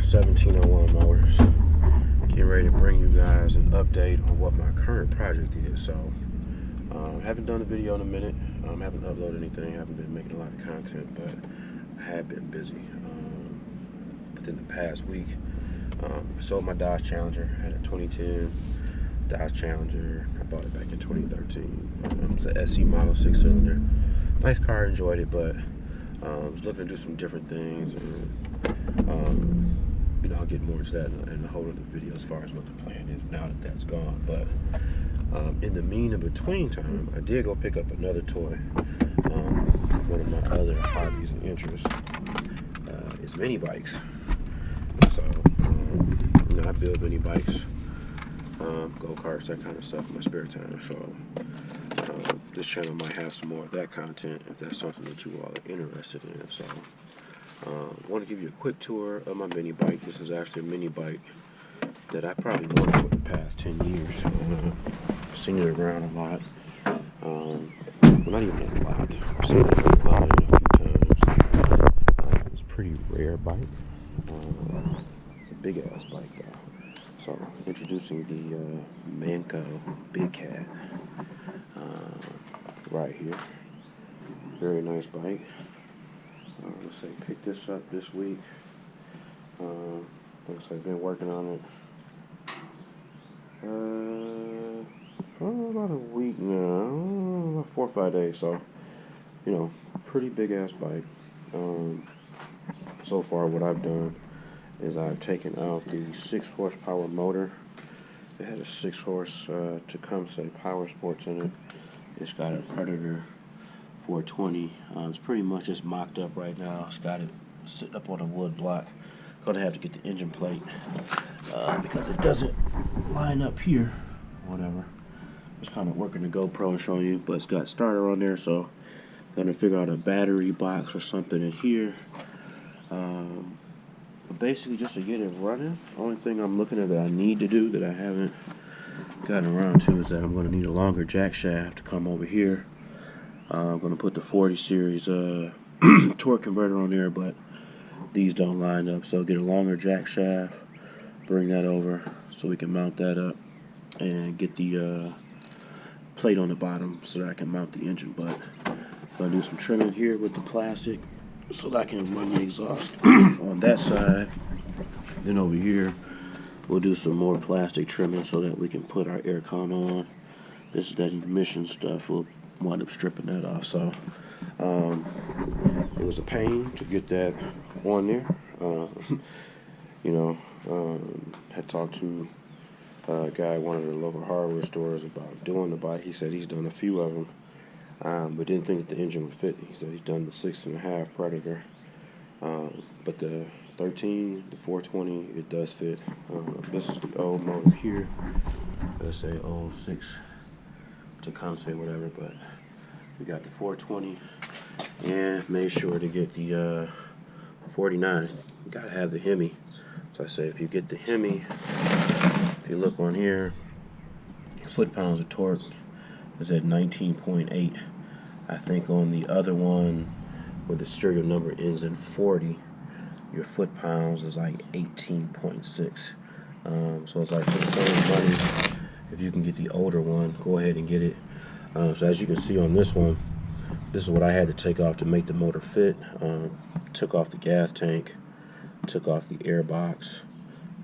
1701 Motors. Getting ready to bring you guys an update on what my current project is. So, haven't done a video in a minute. Haven't uploaded anything. Haven't been making a lot of content, but I have been busy. Within the past week, I sold my Dodge Challenger. I had a 2010 Dodge Challenger. I bought it back in 2013. It's an SE model, 6-cylinder. Nice car, enjoyed it, but I was looking to do some different things, and I'll get more into that in a whole other video as far as what the plan is now that that's gone. But in the between time, I did go pick up another toy. One of my other hobbies and interests is mini bikes. So I build mini bikes, go-karts, that kind of stuff in my spare time. So this channel might have some more of that content if that's something that you all are interested in. So I want to give you a quick tour of my mini bike. This is actually a mini bike that I probably wanted for the past 10 years. I've seen it around a lot. Well, not even a lot. I've seen it online a few times. It's a pretty rare bike. It's a big ass bike though. So introducing the Manco Big Cat right here. Very nice bike. Let's say picked this up this week. Looks like I've been working on it for about a week now, about 4 or 5 days. So, pretty big ass bike. So far, what I've done is I've taken out the 6 horsepower motor. It has a 6 horse Tecumseh Power Sports in it. It's got a Predator 420. It's pretty much just mocked up right now. It's got it sitting up on a wood block. Gonna have to get the engine plate because it doesn't line up here. Whatever. Just kind of working the GoPro and showing you, but it's got starter on there, so gonna figure out a battery box or something in here. But basically, just to get it running, the only thing I'm looking at that I need to do that I haven't gotten around to is that I'm gonna need a longer jack shaft to come over here. I'm going to put the 40 series torque converter on there, but these don't line up. So get a longer jack shaft, bring that over so we can mount that up, and get the plate on the bottom so that I can mount the engine butt. I'll do some trimming here with the plastic so that I can run the exhaust on that side. Then over here, we'll do some more plastic trimming so that we can put our air con on. This is that emission stuff. We'll wind up stripping that off. So it was a pain to get that on there. Had talked to a guy at one of the local hardware stores about doing the bike. He said he's done a few of them, but didn't think that the engine would fit. He said he's done the 6.5 Predator, but the 13, the 420, it does fit. This is the old motor here. Let's say 06 Tecumseh, whatever, but we got the 420 and made sure to get the 49. You gotta have the Hemi. So I say if you get the Hemi, if you look on here, foot-pounds of torque is at 19.8. I think on the other one where the serial number ends in 40, your foot-pounds is like 18.6. So it's like for the same money, if you can get the older one, go ahead and get it. So as you can see on this one, this is what I had to take off to make the motor fit. Took off the gas tank, took off the air box,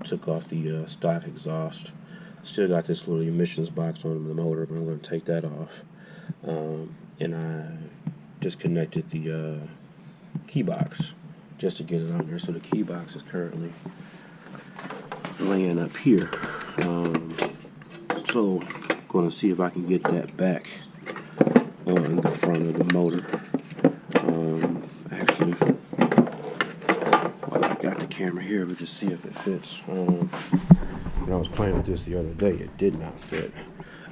took off the stock exhaust. Still got this little emissions box on the motor, but I'm going to take that off. And I disconnected the key box just to get it on there. So the key box is currently laying up here. So going to see if I can get that back on the front of the motor. Actually, while I got the camera here, but just see if it fits. When I was playing with this the other day, it did not fit.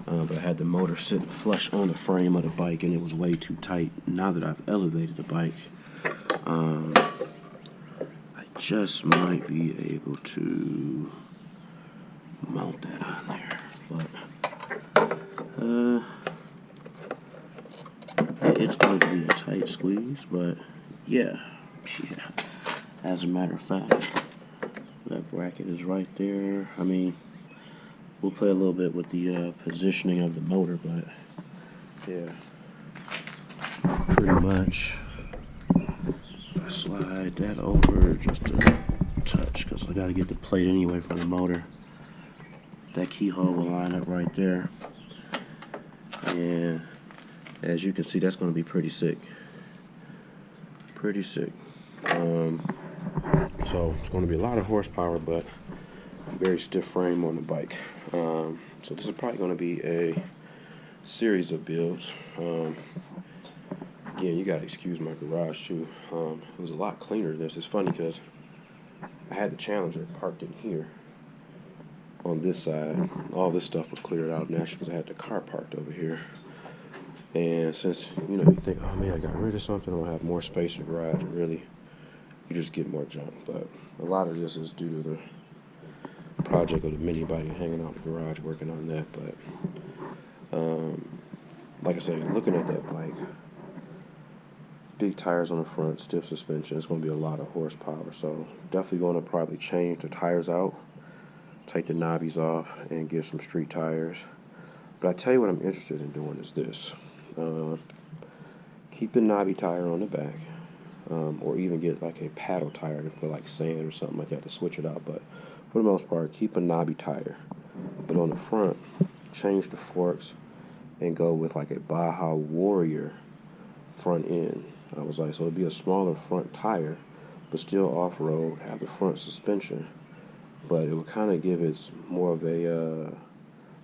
But I had the motor sitting flush on the frame of the bike, and it was way too tight. Now that I've elevated the bike, I just might be able to mount that on there. But it's going to be a tight squeeze, but yeah. As a matter of fact, That bracket is right there. I mean, we'll play a little bit with the positioning of the motor, but yeah, pretty much. If I slide that over just a touch, because I got to get the plate anyway for the motor. That keyhole will line up right there, and as you can see, that's going to be pretty sick. Pretty sick. So it's going to be a lot of horsepower, but very stiff frame on the bike. So this is probably going to be a series of builds. Again, you got to excuse my garage too. It was a lot cleaner than this. It's funny because I had the Challenger parked in here on this side. All this stuff was cleared out naturally because I had the car parked over here. And since, you know, you think, oh man, I got rid of something, I'll have more space in the garage, and really, you just get more junk. But a lot of this is due to the project of the mini bike and hanging out in the garage working on that. But like I say, looking at that bike, big tires on the front, stiff suspension, it's going to be a lot of horsepower. So definitely going to probably change the tires out, take the knobbies off, and get some street tires. But I tell you what I'm interested in doing is this. Keep the knobby tire on the back, or even get like a paddle tire for like sand or something like that to switch it out. But for the most part, keep a knobby tire. But on the front, change the forks and go with like a Baja Warrior front end. I was like, so it'd be a smaller front tire, but still off-road, have the front suspension, but it would kind of give it more of a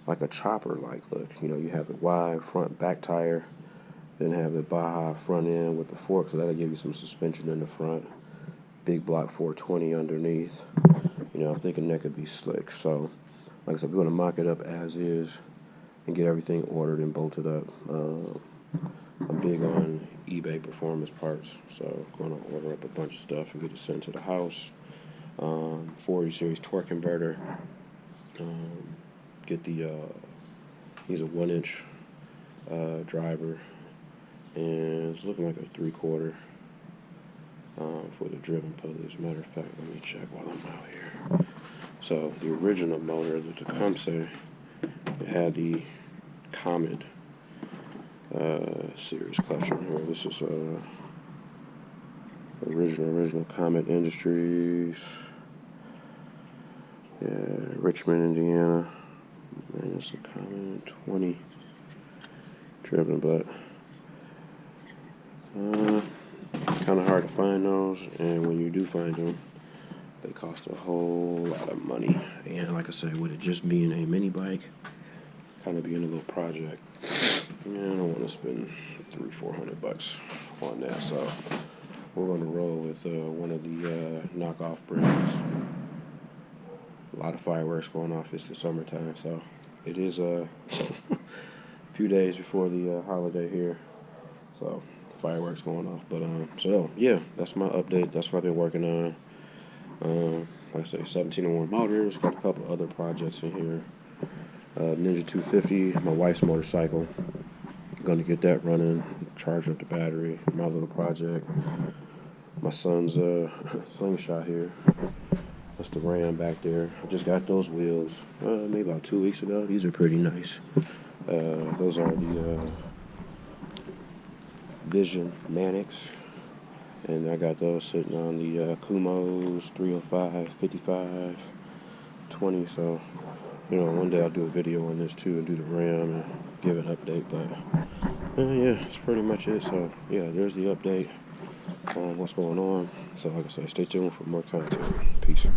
like a chopper-like look. You know, you have the wide front back tire, then have the Baja front end with the fork, so that'll give you some suspension in the front. Big block 420 underneath. You know, I'm thinking that could be slick. So, like I said, we're going to mock it up as is and get everything ordered and bolted up. I'm big on eBay performance parts, so I'm going to order up a bunch of stuff and get it sent to the house. 40 series torque converter. Get the he's a 1-inch driver, and it's looking like a 3/4 for the driven pulley. As a matter of fact, let me check while I'm out here. So the original motor, the Tecumseh, it had the Comet series clutch in here. This is original Comet Industries. Yeah, Richmond, Indiana. And it's a Comet 20 driven, but kind of hard to find those, and when you do find them, they cost a whole lot of money. And like I said, with it just being a mini bike, kind of being a little project, yeah, I don't want to spend $300-400 on that. So we're going to roll with one of the knockoff brands. A lot of fireworks going off. It's the summertime, so it is a few days before the holiday here, so fireworks going off. But so yeah, that's my update. That's what I've been working on. Like I say, 1701 motors. Got a couple other projects in here. Ninja 250, my wife's motorcycle. Gonna get that running, charge up the battery. My little project. My son's slingshot here. That's the Ram back there. I just got those wheels maybe about 2 weeks ago. These are pretty nice. Those are the Vision Manics. And I got those sitting on the Kumos 305, 55, 20. So, you know, one day I'll do a video on this too and do the Ram and give an update. But yeah, that's pretty much it. So yeah, there's the update on what's going on. So like I say, stay tuned for more content. Peace.